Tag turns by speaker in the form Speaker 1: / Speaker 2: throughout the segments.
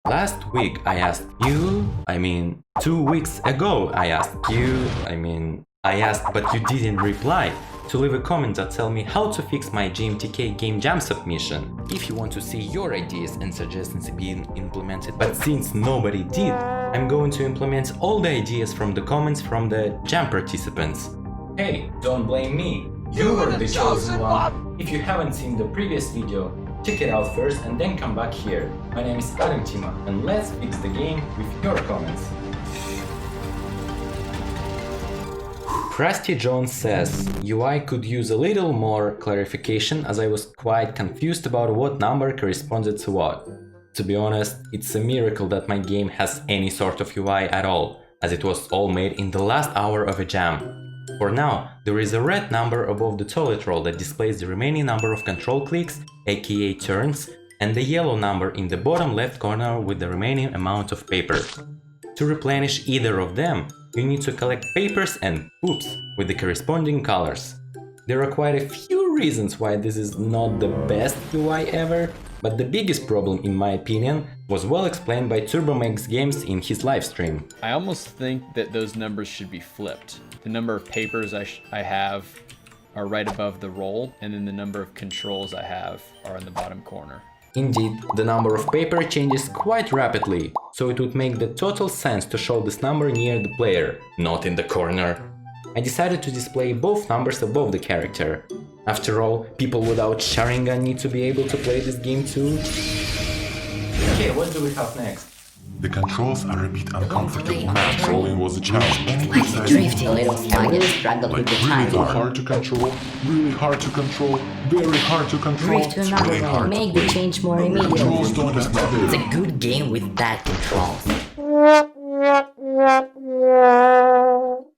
Speaker 1: Last week I asked you, 2 weeks ago I asked you, I asked but you didn't reply, to leave a comment that tell me how to fix my GMTK game jam submission. If you want to see your ideas and suggestions being implemented, but since nobody did, I'm going to implement all the ideas from the comments from the jam participants. Hey, don't blame me, you were the chosen one! If you haven't seen the previous video, check it out first and then come back here. My name is AtymTIma and let's fix the game with your comments. Krusty Jones says, UI could use a little more clarification as I was quite confused about what number corresponded to what. To be honest, it's a miracle that my game has any sort of UI at all, as it was all made in the last hour of a jam. For now, there is a red number above the toilet roll that displays the remaining number of control clicks, aka turns, and the yellow number in the bottom left corner with the remaining amount of paper. To replenish either of them, you need to collect papers and oops with the corresponding colors. There are quite a few reasons why this is not the best UI ever, but the biggest problem in my opinion was well explained by AtymTIma Games in his livestream.
Speaker 2: I almost think that those numbers should be flipped. The number of papers I have are right above the roll, and then the number of controls I have are in the bottom corner.
Speaker 1: Indeed, the number of paper changes quite rapidly, so it would make the total sense to show this number near the player, not in the corner. I decided to display both numbers above the character. After all, people without Sharingan need to be able to play this game too. Okay, what do we have next?
Speaker 3: The controls are a bit uncomfortable. Controlling was a challenge.
Speaker 4: Like drifting, little slugger struggle with the
Speaker 3: Really
Speaker 4: time.
Speaker 3: hard to control, really hard to control, very hard to control.
Speaker 4: Drift to another
Speaker 3: really
Speaker 4: way,
Speaker 3: hard
Speaker 4: make
Speaker 3: to
Speaker 4: the change more
Speaker 3: Controls
Speaker 4: immediate.
Speaker 3: don't respond.
Speaker 4: It's a good game with bad controls.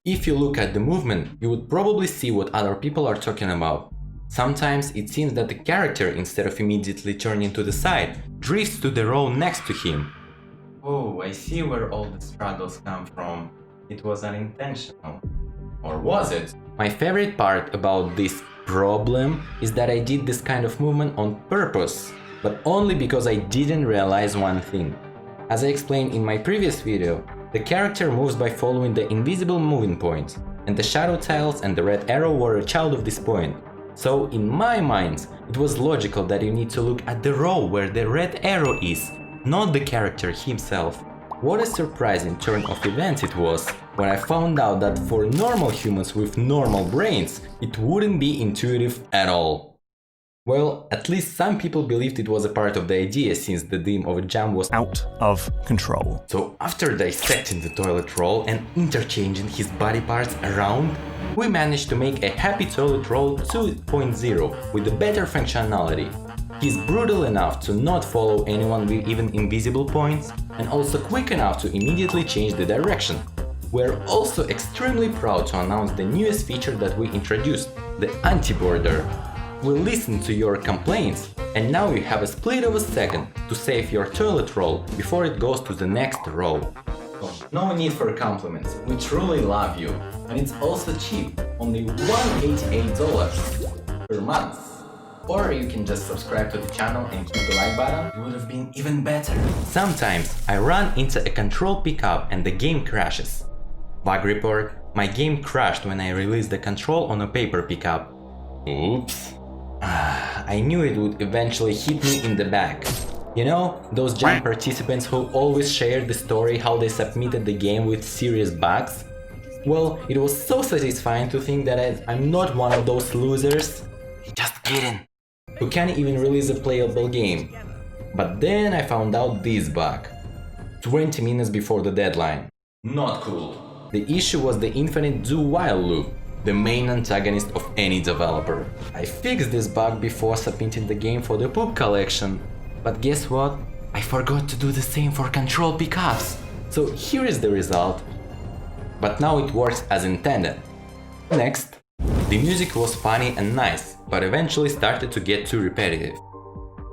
Speaker 1: If you look at the movement, you would probably see what other people are talking about. Sometimes it seems that the character, instead of immediately turning to the side, drifts to the row next to him. Oh, I see where all the struggles come from. It was unintentional. Or was it? My favorite part about this problem is that I did this kind of movement on purpose, but only because I didn't realize one thing. As I explained in my previous video, the character moves by following the invisible moving point, and the shadow tiles and the red arrow were a child of this point. So in my mind, it was logical that you need to look at the row where the red arrow is, not the character himself. What a surprising turn of events it was when I found out that for normal humans with normal brains, it wouldn't be intuitive at all. Well, at least some people believed it was a part of the idea since the theme of a jam was
Speaker 5: out of control.
Speaker 1: So after dissecting the toilet roll and interchanging his body parts around, we managed to make a happy toilet roll 2.0 with a better functionality. He's brutal enough to not follow anyone with even invisible points, and also quick enough to immediately change the direction. We're also extremely proud to announce the newest feature that we introduced, the anti-border. We listened to your complaints, and now you have a split of a second to save your toilet roll before it goes to the next row. Oh, no need for compliments, we truly love you. And it's also cheap, only $188 per month. Or you can just subscribe to the channel and click the like button, it would have been even better. Sometimes I run into a control pickup and the game crashes. Bug report, my game crashed when I released the control on a paper pickup. Oops. I knew it would eventually hit me in the back. You know, those jam participants who always share the story how they submitted the game with serious bugs? Well, it was so satisfying to think that I'm not one of those losers. Just kidding. Who can't even release a playable game. But then I found out this bug. 20 minutes before the deadline. Not cool. The issue was the infinite do-while loop, the main antagonist of any developer. I fixed this bug before submitting the game for the poop collection. But guess what? I forgot to do the same for control pickups. So here is the result. But now it works as intended. Next. The music was funny and nice, but eventually started to get too repetitive.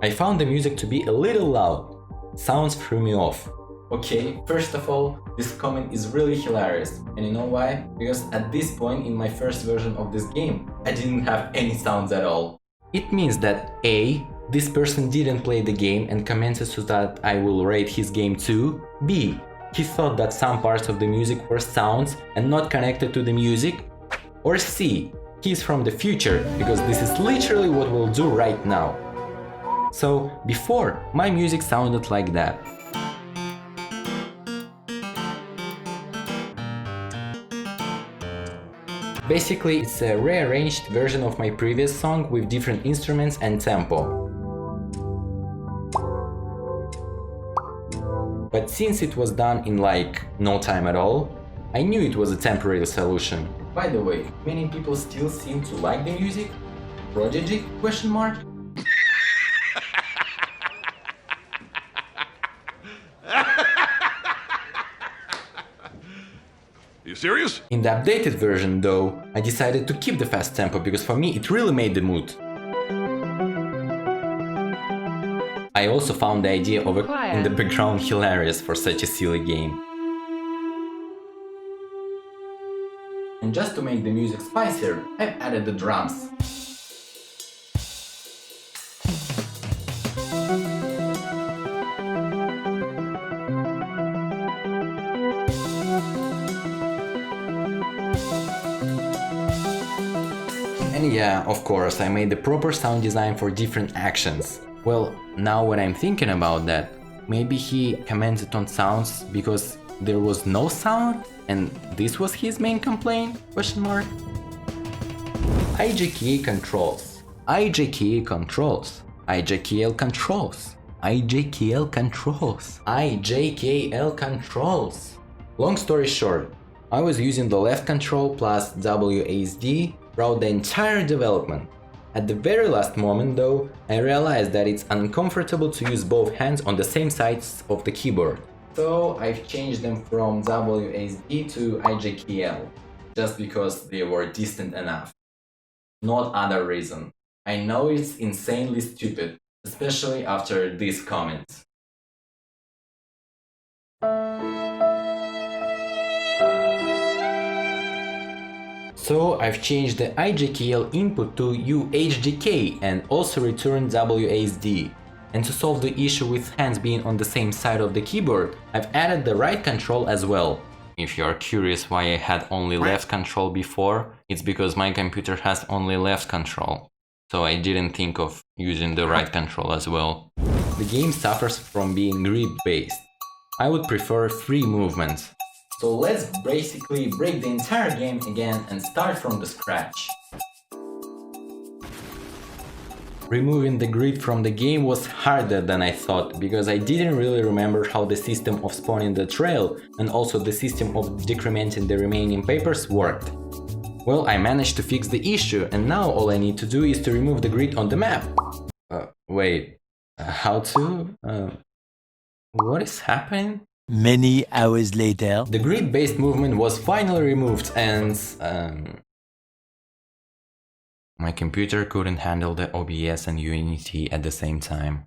Speaker 1: I found the music to be a little loud. Sounds threw me off. Okay, first of all, this comment is really hilarious. And you know why? Because at this point in my first version of this game, I didn't have any sounds at all. It means that A, this person didn't play the game and commented so that I will rate his game to B. He thought that some parts of the music were sounds and not connected to the music. Or C. He's from the future, because this is literally what we'll do right now. So, before, my music sounded like that. Basically, it's a rearranged version of my previous song with different instruments and tempo. But since it was done in like no time at all, I knew it was a temporary solution. By the way, many people still seem to like the music? Prodigy? Question mark?
Speaker 3: You serious?
Speaker 1: In the updated version though, I decided to keep the fast tempo because for me it really made the mood. I also found the idea of a choir in the background hilarious for such a silly game. And just to make the music spicier, I've added the drums. And yeah, of course, I made the proper sound design for different actions. Well, now when I'm thinking about that, maybe he commented on sounds because there was no sound and this was his main complaint? Question mark? IJKL controls. IJKL controls. IJKL controls. IJKL controls. IJKL controls. Long story short, I was using the left control plus WASD throughout the entire development. At the very last moment though, I realized that it's uncomfortable to use both hands on the same sides of the keyboard. So I've changed them from WASD to IJKL, just because they were distant enough. Not other reason. I know it's insanely stupid, especially after this comment. So I've changed the IJKL input to UHDK and also returned WASD. And to solve the issue with hands being on the same side of the keyboard, I've added the right control as well. If you are curious why I had only left control before, it's because my computer has only left control. So I didn't think of using the right control as well. The game suffers from being grid-based. I would prefer free movement. So let's basically break the entire game again and start from the scratch. Removing the grid from the game was harder than I thought, because I didn't really remember how the system of spawning the trail and also the system of decrementing the remaining papers worked. Well, I managed to fix the issue, and now all I need to do is to remove the grid on the map. Wait, how to? What is happening?
Speaker 5: Many hours later,
Speaker 1: the grid-based movement was finally removed and my computer couldn't handle the OBS and Unity at the same time.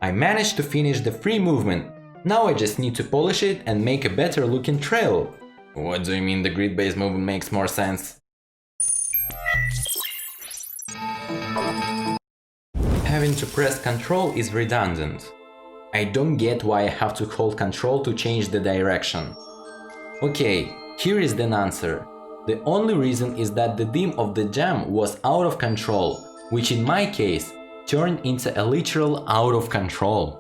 Speaker 1: I managed to finish the free movement. Now I just need to polish it and make a better looking trail. What do you mean the grid-based movement makes more sense? Having to press Ctrl is redundant. I don't get why I have to hold Ctrl to change the direction. Okay, here is the answer. The only reason is that the dim of the jam was out of control, which in my case turned into a literal out of control.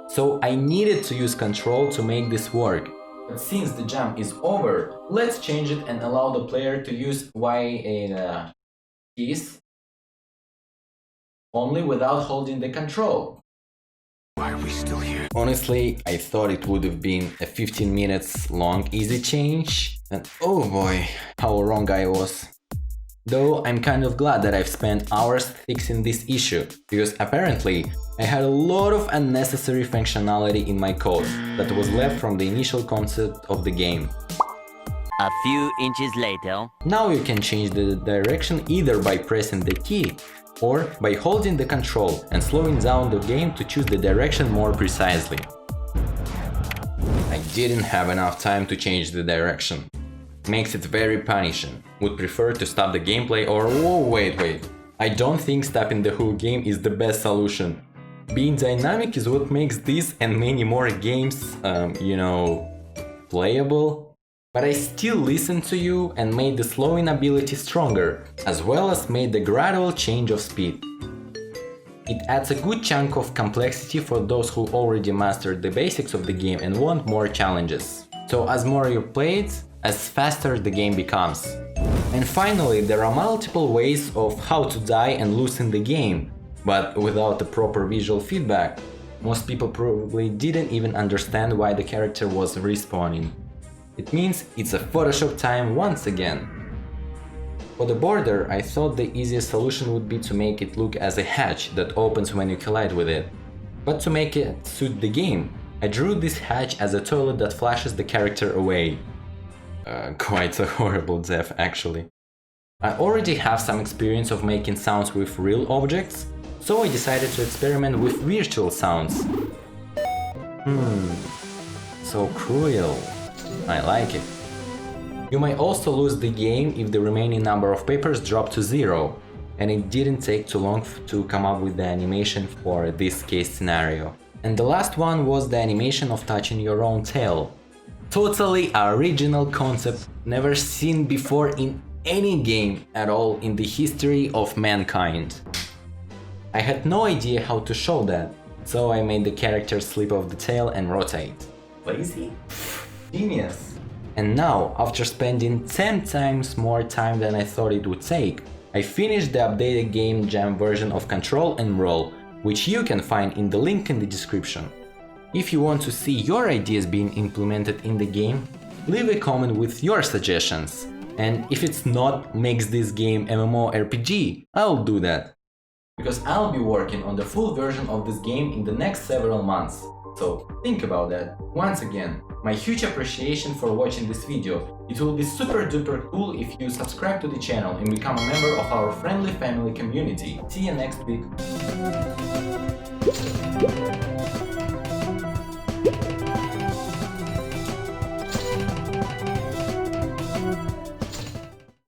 Speaker 1: So I needed to use Ctrl to make this work. But since the jam is over, let's change it and allow the player to use Y keys only without holding the control.
Speaker 3: Why are we still here?
Speaker 1: Honestly, I thought it would have been a 15 minutes long easy change, and oh boy, how wrong I was. Though I'm kind of glad that I've spent hours fixing this issue, because apparently I had a lot of unnecessary functionality in my code that was left from the initial concept of the game.
Speaker 5: a few inches later.
Speaker 1: Now you can change the direction either by pressing the key or by holding the control and slowing down the game to choose the direction more precisely. I didn't have enough time to change the direction. Makes it very punishing. Would prefer to stop the gameplay or... whoa, wait. I don't think stopping the whole game is the best solution. Being dynamic is what makes this and many more games, playable. But I still listened to you and made the slowing ability stronger, as well as made the gradual change of speed. It adds a good chunk of complexity for those who already mastered the basics of the game and want more challenges. So as more you play it, as faster the game becomes. And finally, there are multiple ways of how to die and lose in the game, but without the proper visual feedback, most people probably didn't even understand why the character was respawning. It means it's a Photoshop time once again. For the border, I thought the easiest solution would be to make it look as a hatch that opens when you collide with it. But to make it suit the game, I drew this hatch as a toilet that flashes the character away. Quite a horrible death, actually. I already have some experience of making sounds with real objects, so I decided to experiment with virtual sounds. So cruel. I like it. You might also lose the game if the remaining number of papers drop to 0, and it didn't take too long to come up with the animation for this case scenario. And the last one was the animation of touching your own tail. Totally original concept, never seen before in any game at all in the history of mankind. I had no idea how to show that, so I made the character slip off the tail and rotate. Lazy? Genius! And now, after spending 10 times more time than I thought it would take, I finished the updated gamejam version of Control and Roll, which you can find in the link in the description. If you want to see your ideas being implemented in the game, leave a comment with your suggestions. And if it's not makes this game MMORPG, I'll do that. Because I'll be working on the full version of this game in the next several months. So think about that. Once again, my huge appreciation for watching this video. It will be super duper cool if you subscribe to the channel and become a member of our friendly family community. See you next week.